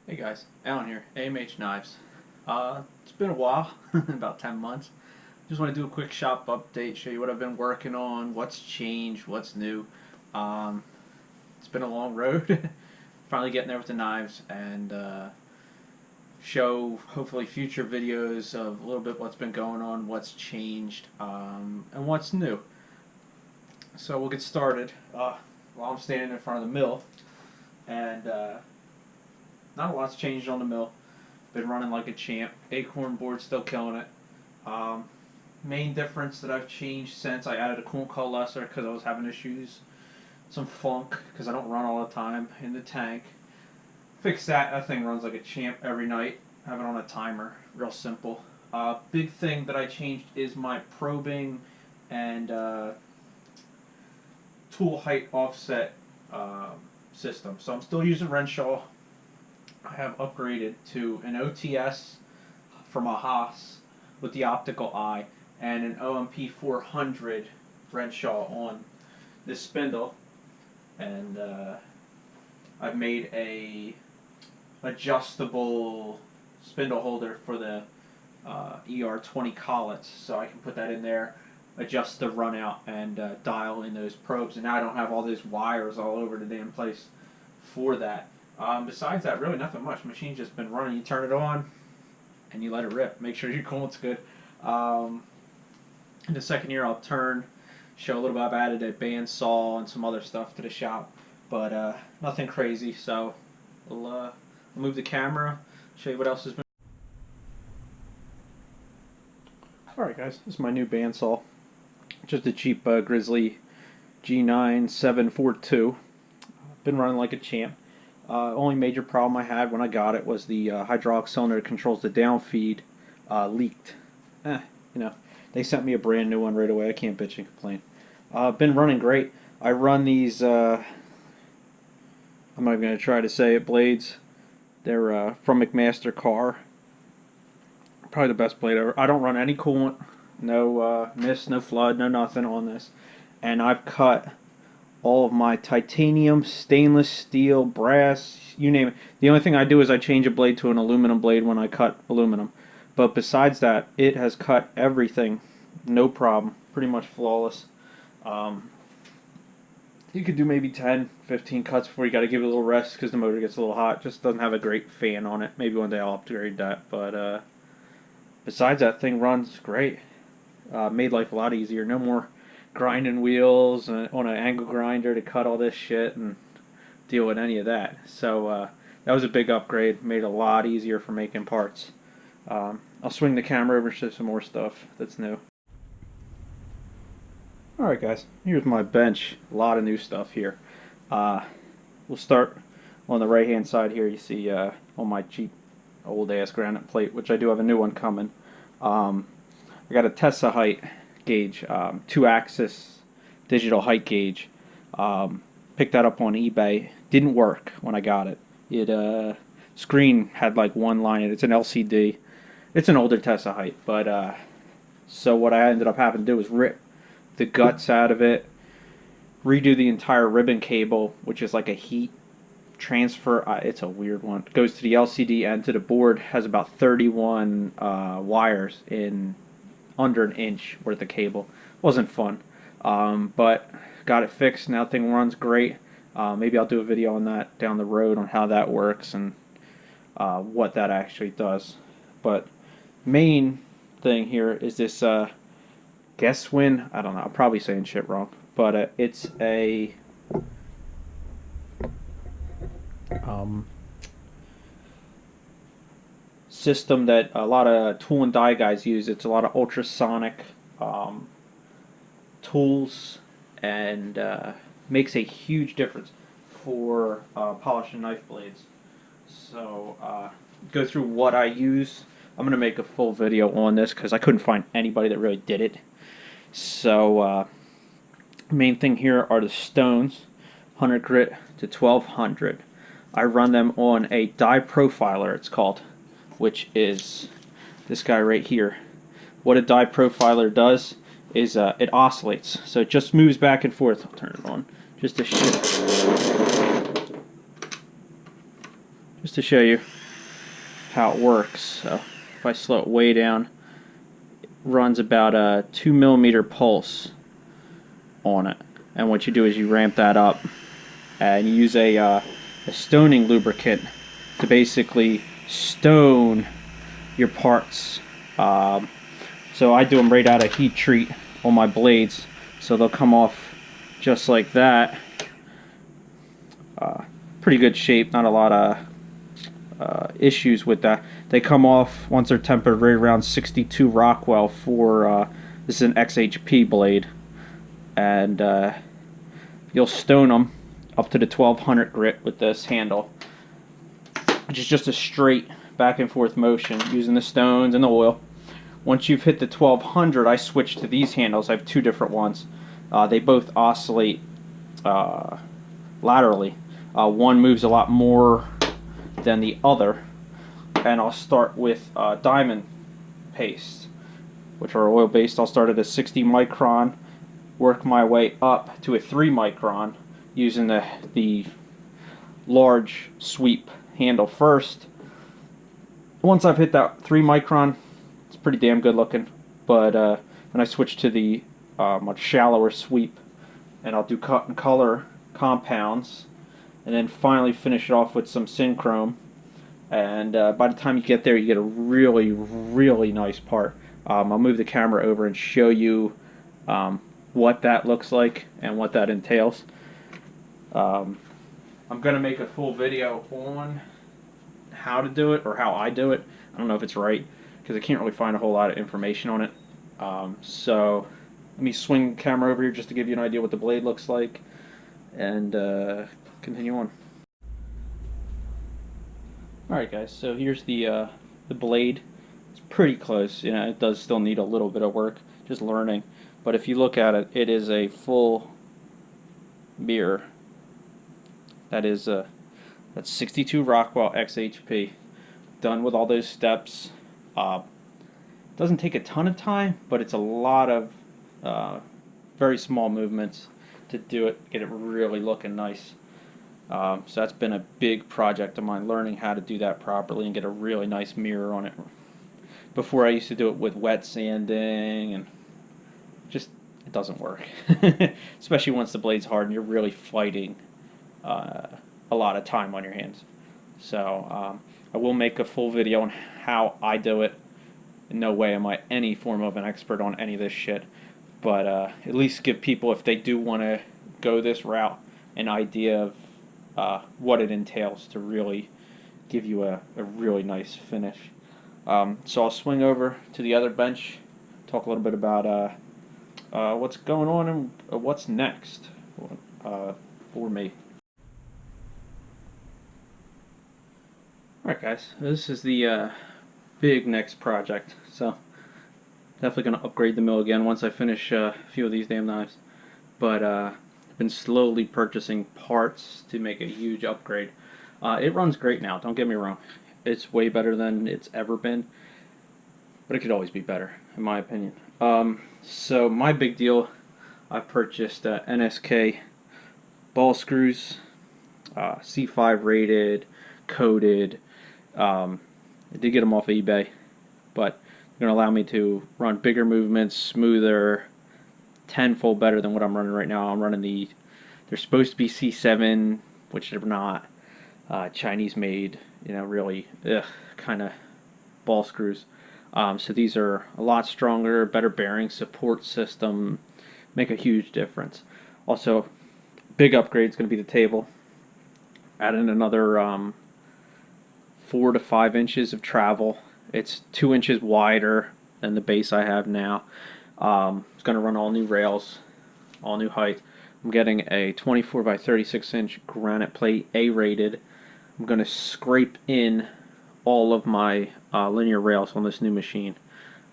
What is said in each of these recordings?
Hey guys, Alan here, AMH Knives. It's been a while, about 10 months. Just want to do a quick shop update, show you what I've been working on, what's changed, what's new. Um, it's been a long road. Finally getting there with the knives, and show hopefully future videos of a little bit what's been going on, what's changed, and what's new. So we'll get started. While I'm standing in front of the mill, and not a lot's changed on the mill. Been running like a champ. Acorn board still killing it. Main difference that I've changed since I added a coolant coalescer because I was having issues, some funk because I don't run all the time in the tank. Fixed that. That thing runs like a champ every night. I have it on a timer. Real simple. Big thing that I changed is my probing and tool height offset system. So I'm still using Renshaw. I have upgraded to an OTS from a Haas with the optical eye and an OMP 400 Renshaw on this spindle, and I've made a adjustable spindle holder for the ER20 collets, so I can put that in there, adjust the run out, and dial in those probes. And now I don't have all those wires all over the damn place for that. Besides that, really nothing much. Machine's just been running. You turn it on, and you let it rip. Make sure your coolant's good. In the second year, I'll show a little bit. I've added a bandsaw and some other stuff to the shop, but nothing crazy. So we'll move the camera, show you what else has been. Alright guys, this is my new bandsaw. Just a cheap Grizzly G9 742. Been running like a champ. Only major problem I had when I got it was the hydraulic cylinder that controls the downfeed leaked. You know, they sent me a brand new one right away. I can't bitch and complain. Been running great. I run these, I'm not even going to try to say it, blades. They're from McMaster Car. Probably the best blade ever. I don't run any coolant, no mist, no flood, no nothing on this. And I've cut all of my titanium, stainless steel, brass, you name it. The only thing I do is I change a blade to an aluminum blade when I cut aluminum. But besides that, it has cut everything. No problem. Pretty much flawless. You could do maybe 10, 15 cuts before you got to give it a little rest because the motor gets a little hot. Just doesn't have a great fan on it. Maybe one day I'll upgrade that. But besides that, thing runs great. Made life a lot easier. No more grinding wheels on an angle grinder to cut all this shit and deal with any of that. So that was a big upgrade. Made it a lot easier for making parts. I'll swing the camera over to some more stuff that's new. Alright guys, here's my bench. A lot of new stuff here. We'll start on the right hand side here. You see on my cheap old ass granite plate, which I do have a new one coming. I got a Tessa height gauge, 2-axis digital height gauge. Picked that up on eBay. Didn't work when I got it. Screen had like one line in it. It's an LCD. It's an older Tessa height, but so what I ended up having to do was rip the guts out of it, redo the entire ribbon cable, which is like a heat transfer. It's a weird one. It goes to the LCD and to the board. Has about 31 wires in under an inch worth of cable. Wasn't fun, but got it fixed. Now thing runs great. Maybe I'll do a video on that down the road on how that works and what that actually does. But main thing here is this Guesswin. I don't know. I'm probably saying shit wrong, but it's a system that a lot of tool and die guys use. It's a lot of ultrasonic tools, and makes a huge difference for polishing knife blades. So go through what I use. I'm going to make a full video on this because I couldn't find anybody that really did it. So main thing here are the stones, 100 grit to 1200. I run them on a die profiler, it's called, which is this guy right here. What a die profiler does is it oscillates, so it just moves back and forth. I'll turn it on just to show you. how it works. So if I slow it way down, it runs about a 2 mm pulse on it. And what you do is you ramp that up and you use a stoning lubricant to basically stone your parts. So I do them right out of heat treat on my blades, so they'll come off just like that. Pretty good shape, not a lot of issues with that. They come off once they're tempered right around 62 Rockwell for this is an XHP blade, and you'll stone them up to the 1200 grit with this handle, which is just a straight back and forth motion using the stones and the oil. Once you've hit the 1200, I switch to these handles. I have two different ones. They both oscillate laterally. One moves a lot more than the other. And I'll start with diamond paste, which are oil based. I'll start at a 60 micron, work my way up to a 3 micron using the large sweep handle first. Once I've hit that 3 micron, it's pretty damn good looking, but then I switch to the much shallower sweep, and I'll do cut and color compounds, and then finally finish it off with some synchrome. And by the time you get there, you get a really, really nice part. I'll move the camera over and show you what that looks like and what that entails. I'm going to make a full video on how to do it, or how I do it. I don't know if it's right, because I can't really find a whole lot of information on it. So let me swing the camera over here just to give you an idea what the blade looks like, and continue on. Alright guys, so here's the blade. It's pretty close. You know, it does still need a little bit of work, just learning. But if you look at it, it is a full mirror. That is that's 62 Rockwell XHP, done with all those steps. Doesn't take a ton of time, but it's a lot of very small movements to do it, get it really looking nice. So that's been a big project of mine, learning how to do that properly and get a really nice mirror on it. Before I used to do it with wet sanding, and just it doesn't work. Especially once the blade's hard and you're really fighting a lot of time on your hands. So I will make a full video on how I do it. In no way am I any form of an expert on any of this shit, but at least give people, if they do want to go this route, an idea of what it entails to really give you a really nice finish. So I'll swing over to the other bench, talk a little bit about what's going on and what's next for me. Alright guys, this is the big next project, so definitely going to upgrade the mill again once I finish a few of these damn knives. But I've been slowly purchasing parts to make a huge upgrade. It runs great now, don't get me wrong. It's way better than it's ever been, but it could always be better, in my opinion. So my big deal, I purchased NSK ball screws, C5 rated, coated. I did get them off of eBay, but they're going to allow me to run bigger movements, smoother, tenfold better than what I'm running right now. I'm running they're supposed to be C7, which they're not. Chinese made, you know, really kind of ball screws. So these are a lot stronger, better bearing support system, make a huge difference. Also, big upgrade is going to be the table. Add in another 4 to 5 inches of travel. It's 2 inches wider than the base I have now. It's going to run all new rails, all new height. I'm getting a 24 by 36 inch granite plate, A-rated. I'm going to scrape in all of my linear rails on this new machine,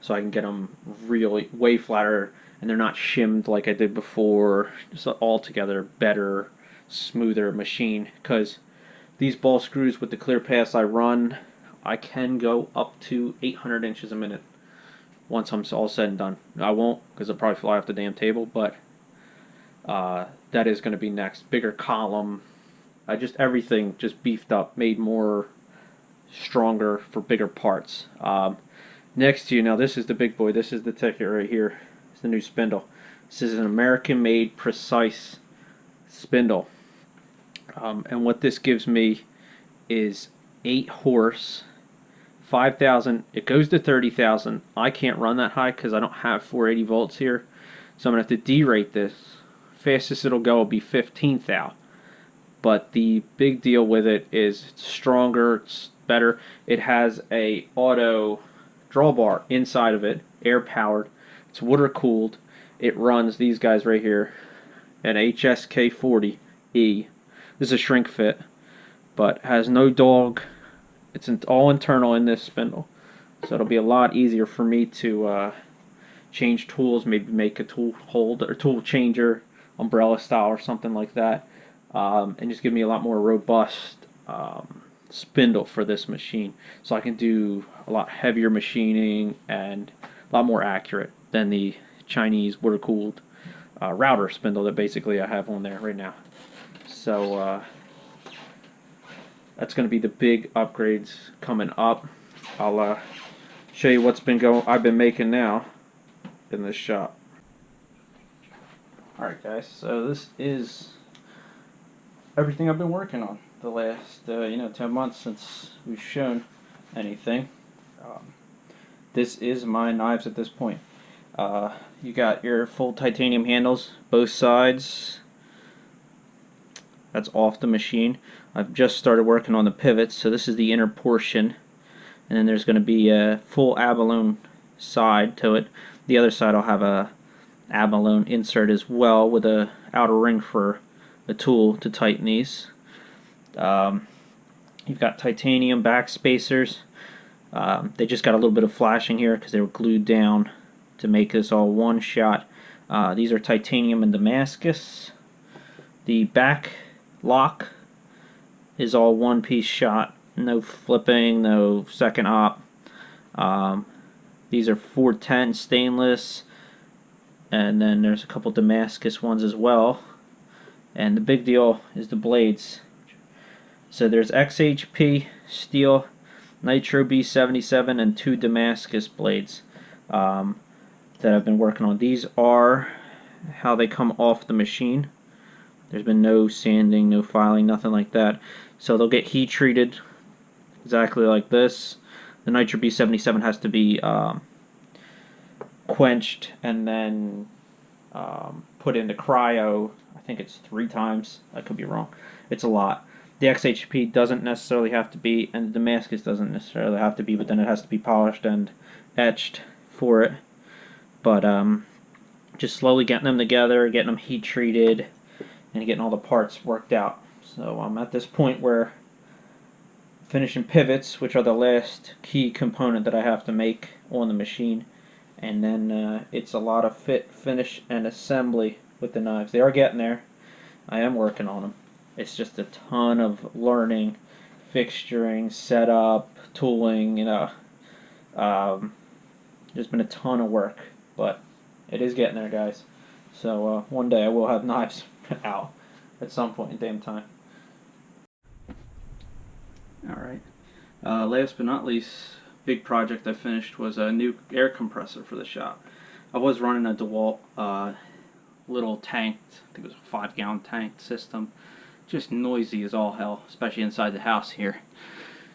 so I can get them really way flatter, and they're not shimmed like I did before. Just altogether better, smoother machine, because these ball screws with the clear pass I run, I can go up to 800 inches a minute once I'm all said and done. I won't, because I'll probably fly off the damn table, but that is going to be next. Bigger column, everything just beefed up, made more stronger for bigger parts. Next to you, now this is the big boy. This is the ticket right here. It's the new spindle. This is an American-made precise spindle. And what this gives me is 8 horse, 5,000. It goes to 30,000. I can't run that high because I don't have 480 volts here. So I'm going to have to derate this. Fastest it'll go will be 15,000. But the big deal with it is it's stronger, it's better. It has a auto drawbar inside of it, air powered. It's water cooled. It runs these guys right here, an HSK40E. This is a shrink fit, but has no dog. It's all internal in this spindle, so it'll be a lot easier for me to change tools, maybe make a tool holder or tool changer, umbrella style or something like that, and just give me a lot more robust spindle for this machine, so I can do a lot heavier machining and a lot more accurate than the Chinese water-cooled router spindle that basically I have on there right now. So that's going to be the big upgrades coming up. I'll show you what's been I've been making now in this shop. Alright guys, so this is everything I've been working on the last 10 months since we've shown anything. This is my knives at this point. You got your full titanium handles, both sides. That's off the machine. I've just started working on the pivots, so this is the inner portion, and then there's going to be a full abalone side to it. The other side I'll have a abalone insert as well with a outer ring for a tool to tighten these. You've got titanium back spacers. They just got a little bit of flashing here because they were glued down to make this all one shot. These are titanium and Damascus. The back lock is all one piece shot, no flipping, no second op. These are 410 stainless, and then there's a couple Damascus ones as well. And the big deal is the blades. So there's XHP steel, Nitro B77, and 2 Damascus blades that I've been working on. These are how they come off the machine. There's been no sanding, no filing, nothing like that. So they'll get heat treated exactly like this. The Nitro B77 has to be quenched and then put into cryo. I think it's 3 times. I could be wrong. It's a lot. The XHP doesn't necessarily have to be, and the Damascus doesn't necessarily have to be, but then it has to be polished and etched for it. But just slowly getting them together, getting them heat treated, and getting all the parts worked out. So I'm at this point where finishing pivots, which are the last key component that I have to make on the machine, and then it's a lot of fit, finish, and assembly with the knives. They are getting there. I am working on them. It's just a ton of learning, fixturing, setup, tooling, there's been a ton of work, but it is getting there, guys. So one day I will have knives out at some point in damn time. Alright. Last but not least, big project I finished was a new air compressor for the shop. I was running a DeWalt little tanked, I think it was a 5-gallon tank system. Just noisy as all hell, especially inside the house here.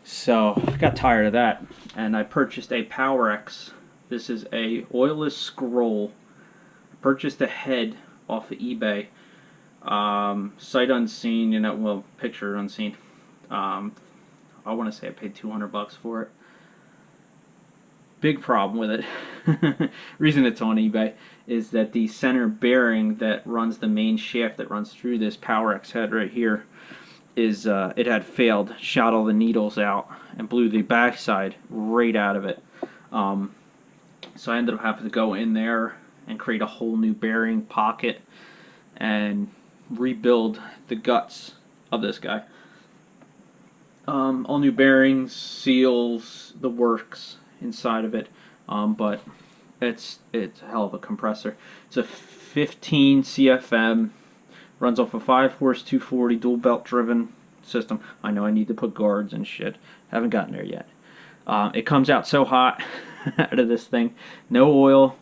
So I got tired of that, and I purchased a PowerX. This is a oilless scroll. I purchased the head off of eBay. Sight unseen, well, picture unseen. I want to say I paid $200 for it. Big problem with it, reason it's on eBay, is that the center bearing that runs the main shaft that runs through this PowerX head right here is it had failed, shot all the needles out, and blew the backside right out of it. So I ended up having to go in there and create a whole new bearing pocket and rebuild the guts of this guy. All new bearings, seals, the works inside of it, but it's a hell of a compressor. It's a 15 CFM, runs off a 5-horse 240 dual belt driven system. I know I need to put guards and shit. Haven't gotten there yet. It comes out so hot out of this thing. No oil.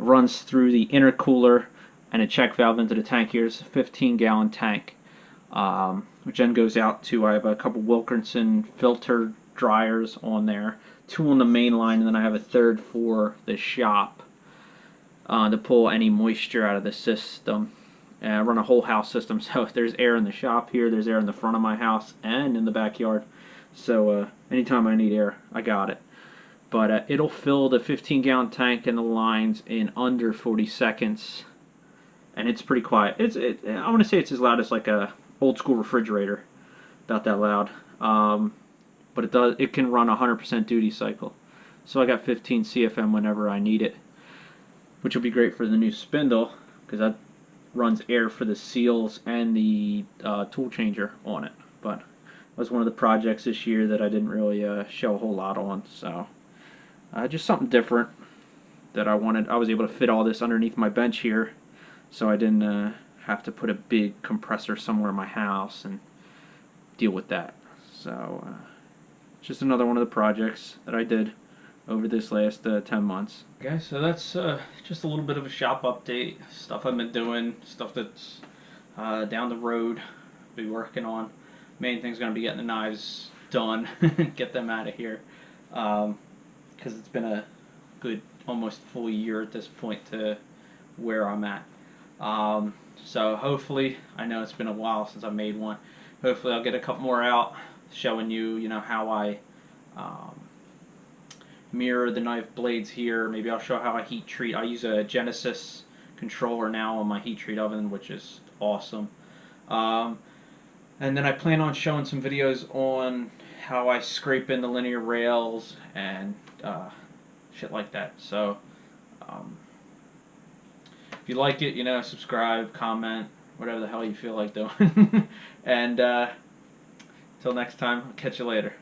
Runs through the intercooler and a check valve into the tank. Here's a 15-gallon tank, which then goes out to, I have a couple Wilkinson filter dryers on there, 2 on the main line, and then I have a 3rd for the shop to pull any moisture out of the system. And I run a whole house system, so if there's air in the shop here, there's air in the front of my house and in the backyard. So anytime I need air, I got it. But it'll fill the 15-gallon tank and the lines in under 40 seconds, and it's pretty quiet. I want to say it's as loud as like a old school refrigerator, about that loud. But it can run 100% duty cycle. So I got 15 CFM whenever I need it, which will be great for the new spindle because that runs air for the seals and the tool changer on it. But it was one of the projects this year that I didn't really show a whole lot on, so. Just something different that I wanted. I was able to fit all this underneath my bench here, so I didn't have to put a big compressor somewhere in my house and deal with that. So just another one of the projects that I did over this last 10 months. Okay, so that's just a little bit of a shop update. Stuff I've been doing, stuff that's down the road, be working on. Main thing's going to be getting the knives done, get them out of here. Because it's been a good almost full year at this point to where I'm at. So hopefully, I know it's been a while since I made one. Hopefully I'll get a couple more out showing you, how I mirror the knife blades here. Maybe I'll show how I heat treat. I use a Genesis controller now on my heat treat oven, which is awesome. And then I plan on showing some videos on how I scrape in the linear rails and shit like that. So if you like it, subscribe, comment, whatever the hell you feel like doing. And until next time, I'll catch you later.